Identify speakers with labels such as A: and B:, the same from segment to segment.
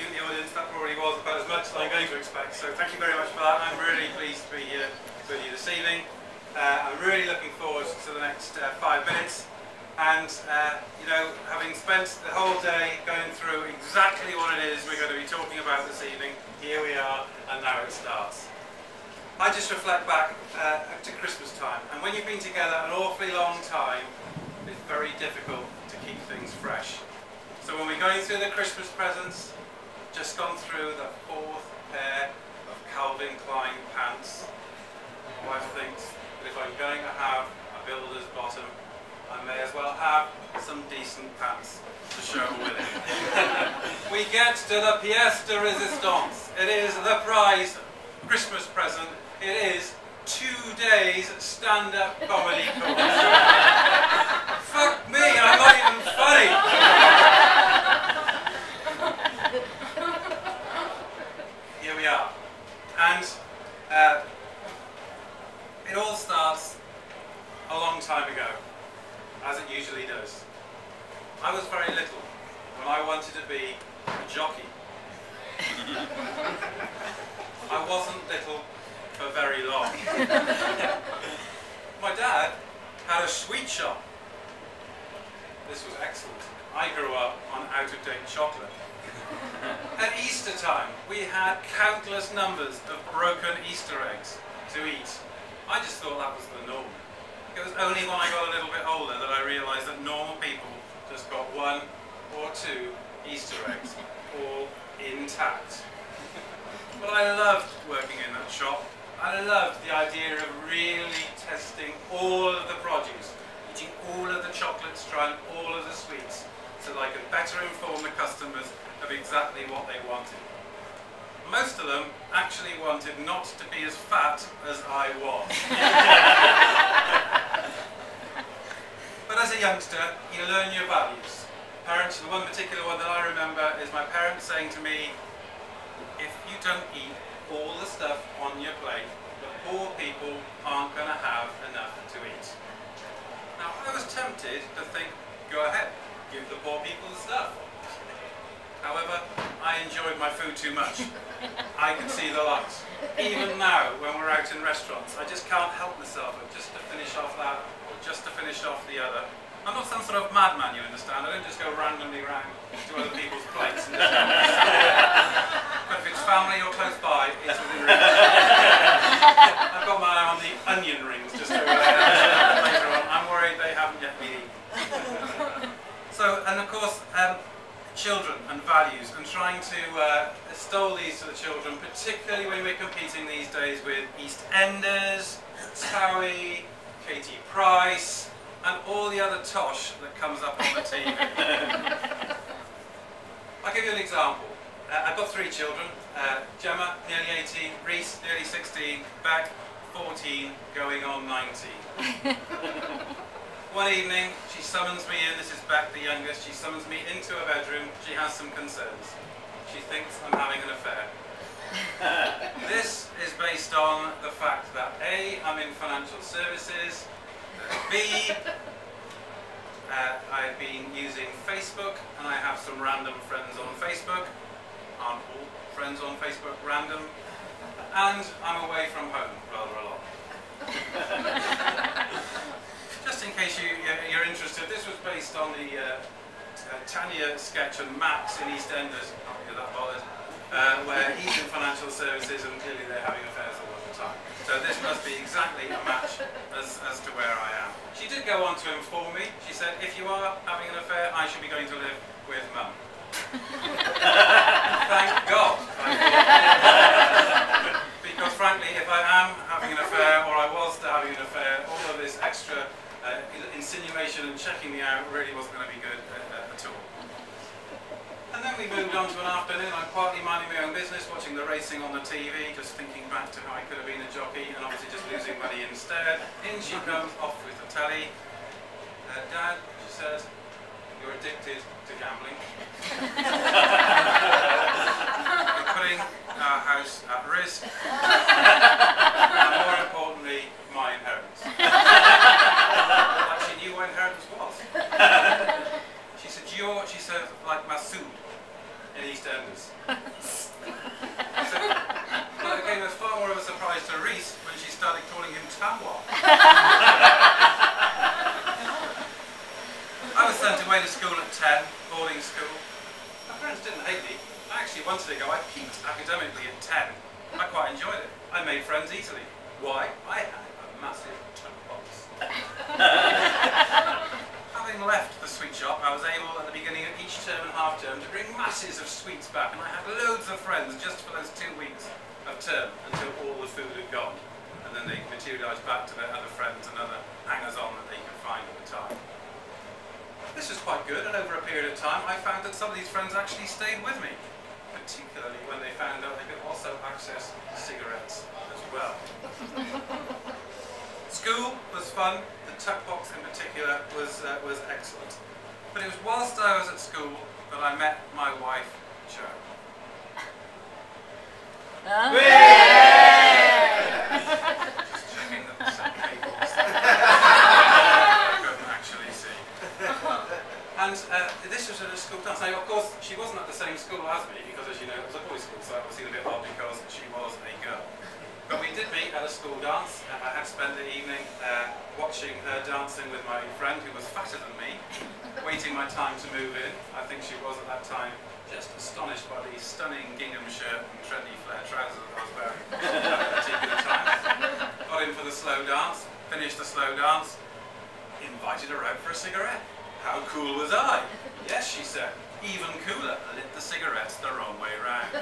A: looking at the audience, that probably was about as much as I'm going to expect. So thank you very much for that. I'm really pleased to be here with you this evening. I'm really looking forward to the next 5 minutes. And, you know, having spent the whole day going through exactly what it is we're going to be talking about this evening, here we are, and now it starts. I just reflect back to Christmas time, and when you've been together an awfully long time, it's very difficult to keep things fresh. So when we're going through the Christmas presents, just gone through the 4th pair of Calvin Klein pants, my wife thinks that if I'm going to have a builder's bottom, I may as well have some decent pants to show with it. We get to the pièce de résistance. It is the prize Christmas present. It is 2 days stand-up comedy course. Fuck me, I'm not even funny. Here we are. And it all starts a long time ago, as it usually does. I was very little when I wanted to be a jockey. I wasn't little for very long. My dad had a sweet shop. This was excellent. I grew up on out-of-date chocolate. At Easter time, we had countless numbers of broken Easter eggs to eat. I just thought that was the norm. It was only when I got a little bit older that I realised that normal people just got 1 or 2 Easter eggs, all intact. But I loved working in that shop. I loved the idea of really testing all of the produce, eating all of the chocolates, trying all of the sweets, so that I could better inform the customers of exactly what they wanted. Most of them actually wanted not to be as fat as I was. But as a youngster, you learn your values. Parents, the one particular one that I remember is my parents saying to me, if you don't eat all the stuff on your plate, the poor people aren't going to have enough to eat. Now, I was tempted to think, go ahead, give the poor people the stuff. However, I enjoyed my food too much. I could see the light. Even now, when we're out in restaurants, I just can't help myself just to finish off that, or just to finish off the other. I'm not some sort of madman, you understand. I don't just go randomly round to other people's plates. And but if it's family or close by, it's within reach. I've got my eye on the onion rings just over there later on. I'm worried they haven't yet been eaten. So, and of course, children and values, and trying to extol these to the children, particularly when we're competing these days with EastEnders, Towie, Katie Price, and all the other tosh that comes up on the TV. I'll give you an example. I've got 3 children. Gemma, nearly 18, Reese, nearly 16, Beck, 14, going on 19. One evening, she summons me in. This is Beck, the youngest. She summons me into her bedroom. She has some concerns. She thinks I'm having an affair. This is based on the fact that A, I'm in financial services, B, I've been using Facebook, and I have some random friends on Facebook. Aren't all friends on Facebook random? And I'm away from home rather a lot. Just in case you're interested, this was based on the Tanya sketch and Max in EastEnders, not because that bothered, where he's in financial services and clearly they're having affairs all of the time. So this must be exactly a match as to where I am. She did go on to inform me. She said, if you are having an affair, I should be going to live with Mum. Thank God. Because frankly, if I am having an affair, or I was having an affair, all of this extra insinuation and checking me out really wasn't going to be good at all. And then we moved on to an afternoon. I'm partly minding my own business, watching the racing on the TV, just thinking back to how I could have been a jockey and obviously just losing money instead. In she comes, off with the telly. Dad, she says, you're addicted to gambling. You're putting our house at risk. And more importantly, my inheritance. Like she knew what inheritance was. She said, she said, like Masood. in EastEnders. So, well, it came as far more of a surprise to Reese when she started calling him Tamwa. I was sent away to school at 10, boarding school. My parents didn't hate me. I actually wanted to go. I peaked academically at 10. I quite enjoyed it. I made friends easily. Why? I had a massive tuck box. Having left the sweet shop, I was able at the beginning of each term and half term to bring masses of sweets back, and I had loads of friends just for those 2 weeks of term until all the food had gone, and then they materialised back to their other friends and other hangers-on that they could find at the time. This was quite good, and over a period of time I found that some of these friends actually stayed with me, particularly when they found out they could also access cigarettes as well. School was fun. The tuck box in particular was excellent. But it was whilst I was at school that I met my wife, Jo.
B: Huh?
A: Just checking that the set cables I couldn't actually see. And this was at a school dance. Now, of course, she wasn't at the same school as me because, as you know, it was a boys' school, so it was a bit odd because she was a girl. But we did meet at a school dance. I had spent the evening watching her dancing with my friend who was fatter than me, waiting my time to move in. I think she was at that time just astonished by the stunning gingham shirt and trendy flare trousers that I was wearing at that particular time. Got in for the slow dance, finished the slow dance, invited her out for a cigarette. How cool was I? Yes, she said. Even cooler, lit the cigarettes the wrong way round.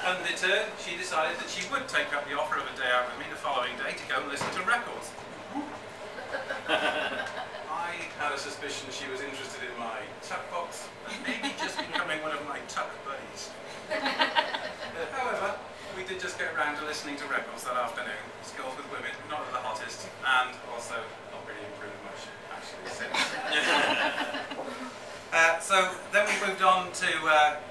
A: Undeterred, she decided that she would take up the offer of a day out with me the following day to go and listen to records. I had a suspicion she was interested in my tuck box and maybe just becoming one of my tuck buddies. However, we did just get around to listening to records that afternoon. Skills with women, not at the hottest, and also not really improved much actually since. So then we moved on to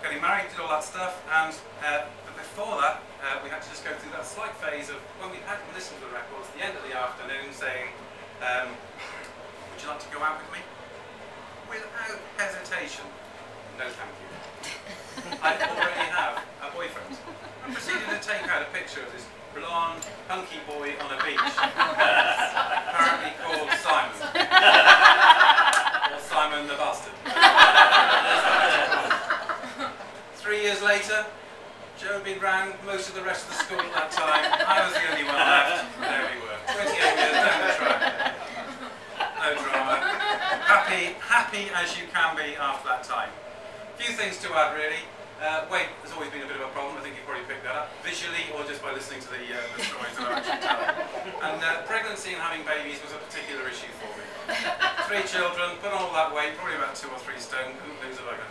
A: getting married, did all that stuff, and but before that we had to just go through that slight phase of when we had listened to the records at the end of the afternoon saying, would you like to go out with me? Without hesitation, no thank you. I already have a boyfriend. I proceeded to take out a picture of this blonde, hunky boy on a beach, apparently called Simon. Or Simon the Bastard. 3 years later, Jo had been round most of the rest of the school at that time. I was the only one left. There we were, 28 years down the track. No drama. Happy as you can be after that time. A few things to add really. Weight has always been a bit of a problem. I think you've probably picked that up, visually or just by listening to the stories that I'm actually telling. And pregnancy and having babies was a particular issue for me. 3 children, put on all that weight, probably about 2 or 3 stone, couldn't lose a bugger.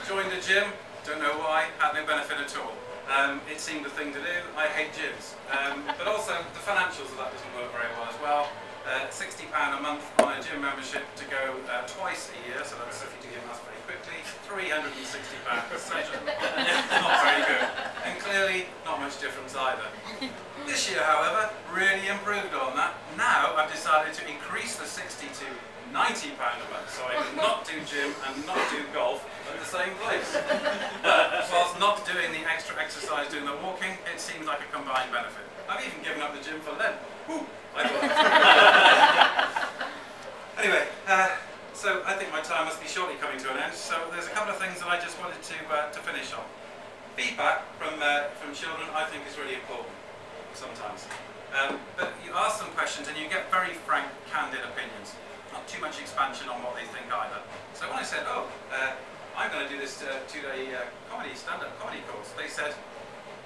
A: Joined a gym, don't know why, had no benefit at all. It seemed a thing to do. I hate gyms. But also the financials of that doesn't work very well as well. £60 a month on a gym membership to go twice a year, so that's if you do your maths very quickly, £360 per session. Not very good. And clearly not much difference either. This year, however, really improved on that. Now I've decided to increase the 60 to £90 a month, so I can not do gym and not do golf at the same place. But whilst not doing the extra exercise, doing the walking, it seems like a combined benefit. I've even given up the gym for Lent. Woo! Anyway, so I think my time must be shortly coming to an end, so there's a couple of things that I just wanted to finish on. Feedback from children I think is really important sometimes. But you ask them questions and you get very frank, candid opinions. Not too much expansion on what they think either. So when I said, oh, I'm going to do this 2-day stand-up comedy course, they said,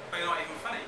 A: but you're not even funny.